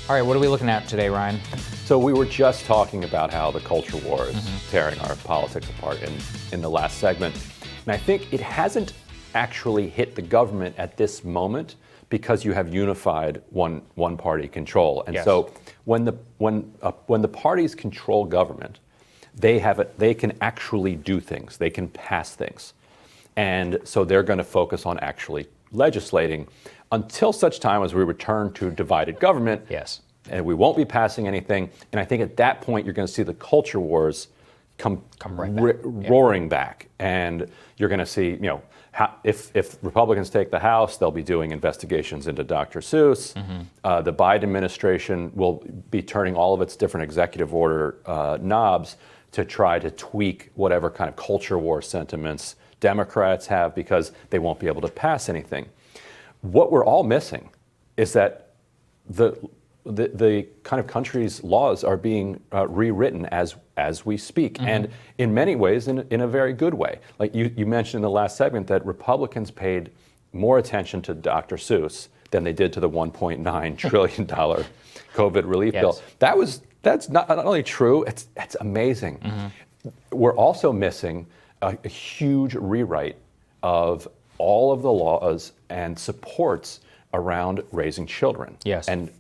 All right, what are we looking at today, Ryan? So we were just talking about how the culture war is tearing our politics apart in the last segment. And I think it hasn't actually hit the government at this moment because you have unified one party control. And so when the parties control government, they can actually do things. They can pass things. And so they're going to focus on actually legislating until such time as we return to divided government. Yes. And we won't be passing anything. And I think at that point, you're going to see the culture wars come right back. Roaring back. And you're going to see, if Republicans take the House, they'll be doing investigations into Dr. Seuss. The Biden administration will be turning all of its different executive order knobs to try to tweak whatever kind of culture war sentiments Democrats have because they won't be able to pass anything. What we're all missing is that the kind of country's laws are being rewritten as we speak, and in many ways in a very good way. Like you mentioned in the last segment that Republicans paid more attention to Dr. Seuss than they did to the $1.9 trillion COVID relief bill. That's not only true, it's amazing. We're also missing a huge rewrite of all of the laws and supports around raising children and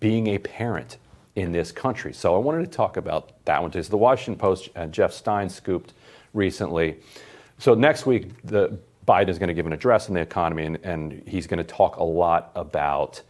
being a parent in this country. So I wanted to talk about that one. The Washington Post, Jeff Stein scooped recently. So next week, Biden is going to give an address on the economy, and he's going to talk a lot about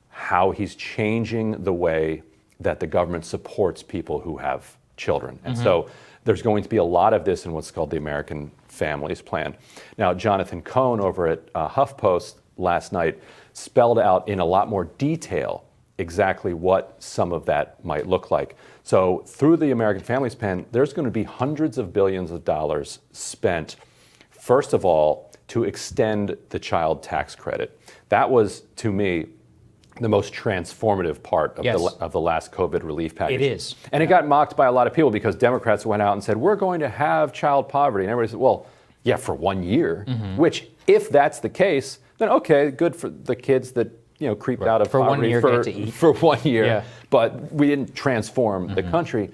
how he's changing the way that the government supports people who have children. And so there's going to be a lot of this in what's called the American Families Plan. Now, Jonathan Cohn over at HuffPost last night spelled out in a lot more detail exactly what some of that might look like. So through the American Families Plan, there's going to be hundreds of billions of dollars spent, first of all, to extend the child tax credit. That was, to me, the most transformative part of the last COVID relief package. It is. And it got mocked by a lot of people because Democrats went out and said, we're going to have child poverty. And everybody said, well, yeah, for 1 year, which if that's the case, then okay, good for the kids that creeped out of poverty for 1 year. But we didn't transform the country.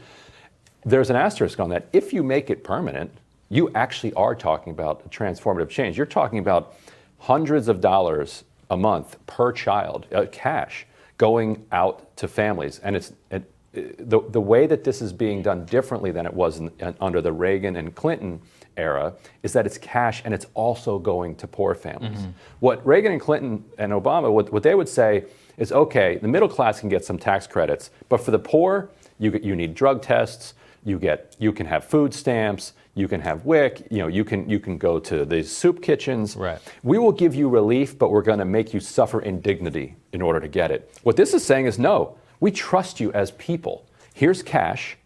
There's an asterisk on that. If you make it permanent, you actually are talking about a transformative change. You're talking about hundreds of dollars a month per child, cash, going out to families. And it's the way that this is being done differently than it was under the Reagan and Clinton era is that it's cash and it's also going to poor families. What Reagan and Clinton and Obama, what they would say is, okay, the middle class can get some tax credits, but for the poor, you need drug tests, you can have food stamps, you can have WIC, you can go to the soup kitchens. Right. We will give you relief, but we're going to make you suffer indignity in order to get it. What this is saying is, no, we trust you as people. Here's cash.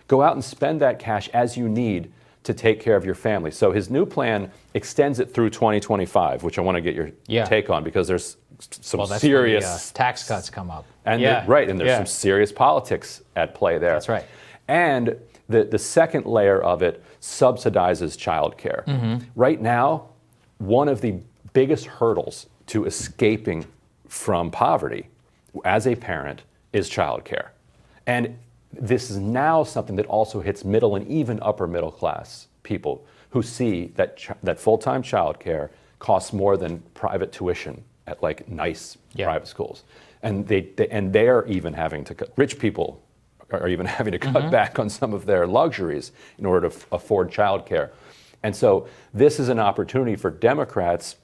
Go out and spend that cash as you need to take care of your family. So his new plan extends it through 2025, which I want to get your take on because there's some serious when the, tax cuts come up. And there's some serious politics at play there. That's right. And the second layer of it subsidizes childcare. Right now, one of the biggest hurdles to escaping from poverty as a parent is childcare. And this is now something that also hits middle and even upper middle class people who see that full-time childcare costs more than private tuition at like nice private schools. And they are even having to rich people are even having to cut back on some of their luxuries in order to afford childcare. And so this is an opportunity for Democrats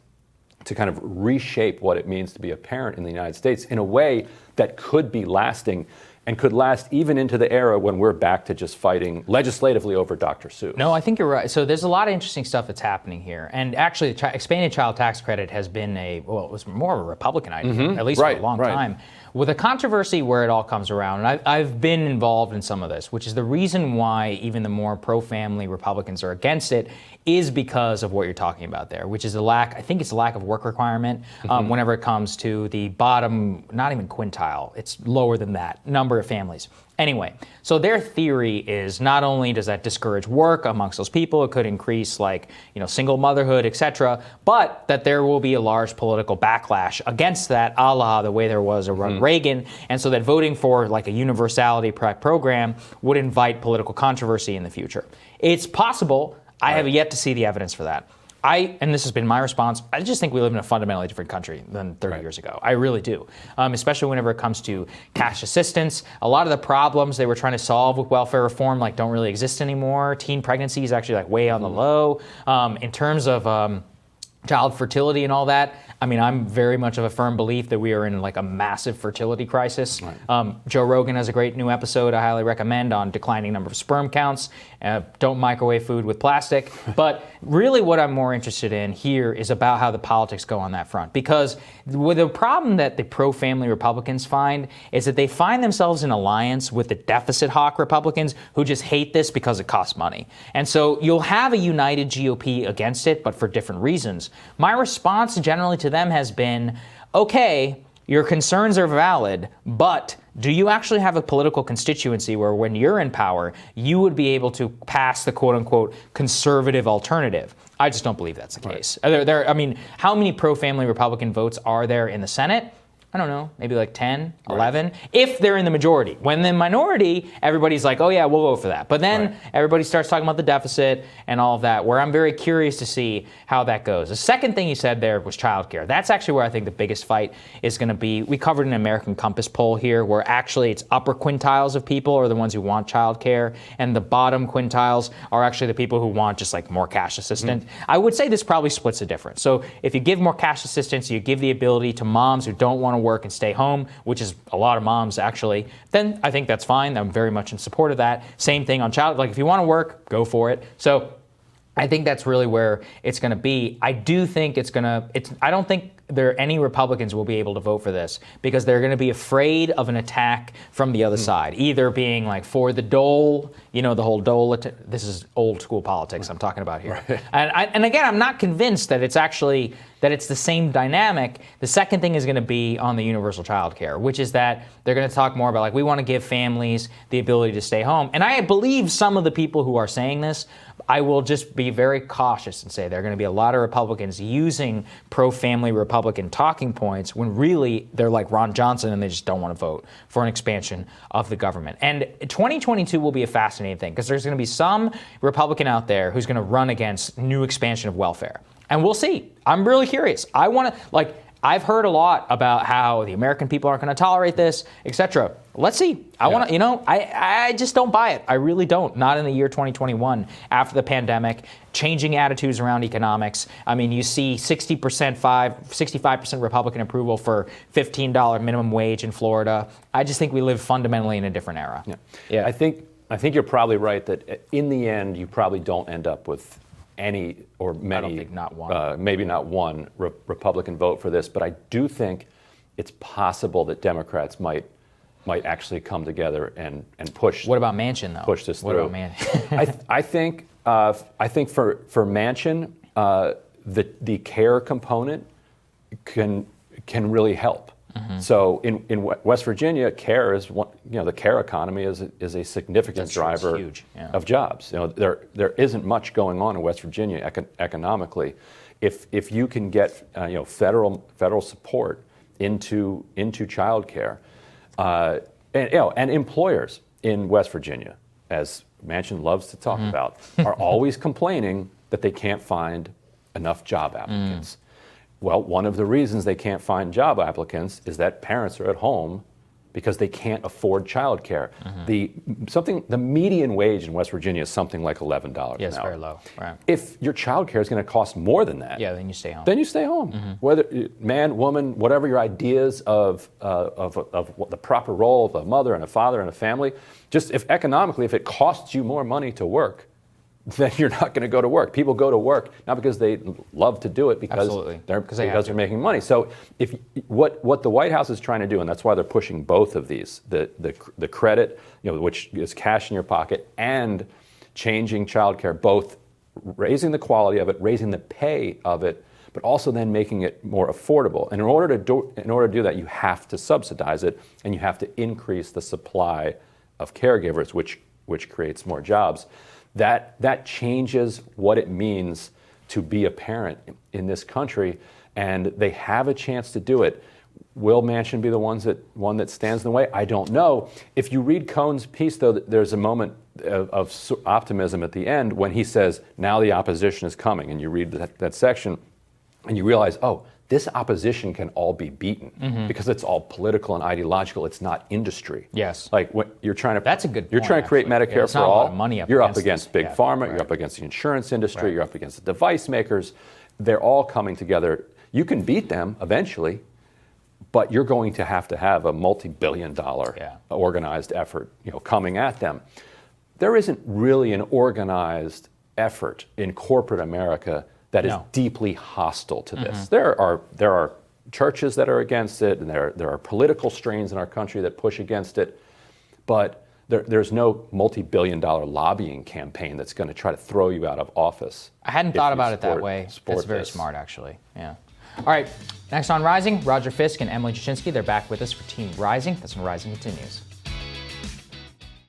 to kind of reshape what it means to be a parent in the United States in a way that could be lasting and could last even into the era when we're back to just fighting legislatively over Dr. Seuss. No, I think you're right. So there's a lot of interesting stuff that's happening here. And actually, expanded child tax credit has been it was more of a Republican idea, at least for a long time. With a controversy where it all comes around, and I've been involved in some of this, which is the reason why even the more pro-family Republicans are against it, is because of what you're talking about there, which is a lack of work requirement whenever it comes to the bottom, not even quintile, it's lower than that, number of families. Anyway, so their theory is not only does that discourage work amongst those people, it could increase single motherhood, etc., but that there will be a large political backlash against that, a la the way there was around Reagan, and so that voting for a universality program would invite political controversy in the future. It's possible. I have yet to see the evidence for that. And this has been my response, I just think we live in a fundamentally different country than 30 years ago. I really do. Especially whenever it comes to cash assistance. A lot of the problems they were trying to solve with welfare reform don't really exist anymore. Teen pregnancy is actually way on the low. In terms of child fertility and all that, I'm very much of a firm belief that we are in a massive fertility crisis. Right. Joe Rogan has a great new episode I highly recommend on declining number of sperm counts. Don't microwave food with plastic. But really what I'm more interested in here is about how the politics go on that front. Because the problem that the pro-family Republicans find is that they find themselves in alliance with the deficit hawk Republicans who just hate this because it costs money. And so you'll have a united GOP against it, but for different reasons. My response generally to them has been, okay, your concerns are valid, but do you actually have a political constituency where when you're in power, you would be able to pass the quote-unquote conservative alternative? I just don't believe that's the case. How many pro-family Republican votes are there in the Senate? I don't know, maybe 10, 11, if they're in the majority. When they're in the minority, everybody's oh yeah, we'll vote for that. But then everybody starts talking about the deficit and all of that, where I'm very curious to see how that goes. The second thing you said there was childcare. That's actually where I think the biggest fight is going to be. We covered an American Compass poll here where actually it's upper quintiles of people are the ones who want childcare, and the bottom quintiles are actually the people who want just more cash assistance. I would say this probably splits the difference. So if you give more cash assistance, you give the ability to moms who don't want to work and stay home, which is a lot of moms actually, then I think that's fine. I'm very much in support of that. Same thing on child, if you want to work, go for it. So I think that's really where it's going to be. I do think I don't think any Republicans will be able to vote for this because they're going to be afraid of an attack from the other side, either being for the dole, the whole dole. This is old school politics I'm talking about here. Right. And again, I'm not convinced that it's the same dynamic. The second thing is going to be on the universal child care, which is that they're going to talk more about we want to give families the ability to stay home. And I believe some of the people who are saying this. I will just be very cautious and say there are going to be a lot of Republicans using pro-family Republican talking points when really they're like Ron Johnson and they just don't want to vote for an expansion of the government. And 2022 will be a fascinating thing because there's going to be some Republican out there who's going to run against new expansion of welfare. And we'll see. I'm really curious. I've heard a lot about how the American people aren't going to tolerate this, etc. Let's see. I just don't buy it. I really don't. Not in the year 2021 after the pandemic, changing attitudes around economics. You see 65% Republican approval for $15 minimum wage in Florida. I just think we live fundamentally in a different era. Yeah. I think you're probably right that in the end, you probably don't end up with any or many, I don't think not one. Maybe not one Republican vote for this, but I do think it's possible that Democrats might actually come together and push. What about Manchin though? Push this through. What about Manchin? I think for Manchin, the care component can really help. Mm-hmm. So in West Virginia, care is the care economy is a significant driver of jobs. There isn't much going on in West Virginia economically. If you can get federal support into childcare, and employers in West Virginia, as Manchin loves to talk about, are always complaining that they can't find enough job applicants. Well, one of the reasons they can't find job applicants is that parents are at home because they can't afford childcare. The median wage in West Virginia is something like $11 an hour. Yes, very low. Right. If your childcare is going to cost more than that, then you stay home. Whether man, woman, whatever your ideas of what the proper role of a mother and a father in a family, just if it costs you more money to work, then you're not going to go to work. People go to work not because they love to do it, because they're making money. So if what the White House is trying to do, and that's why they're pushing both of these, the credit, which is cash in your pocket, and changing childcare, both raising the quality of it, raising the pay of it, but also then making it more affordable. And in order to do that, you have to subsidize it, and you have to increase the supply of caregivers, which creates more jobs. That changes what it means to be a parent in this country, and they have a chance to do it. Will Manchin be the one that stands in the way? I don't know. If you read Cohen's piece, though, there's a moment of optimism at the end when he says, now the opposition is coming, and you read that section, and you realize, oh, this opposition can all be beaten because it's all political and ideological. It's not industry. Yes. Like when you're trying to. That's a good point. You're trying to create Medicare it's for not all. A lot of money you're up against against big pharma. Right. You're up against the insurance industry. Right. You're up against the device makers. They're all coming together. You can beat them eventually, but you're going to have a multi-billion-dollar organized effort, coming at them. There isn't really an organized effort in corporate America that is deeply hostile to this. There are churches that are against it, and there are political strains in our country that push against it, but there's no multi-billion-dollar lobbying campaign that's going to try to throw you out of office. I hadn't thought about it that way. That's very smart, actually. Yeah. All right. Next on Rising, Roger Fisk and Emily Jasinski. They're back with us for Team Rising. That's when Rising continues.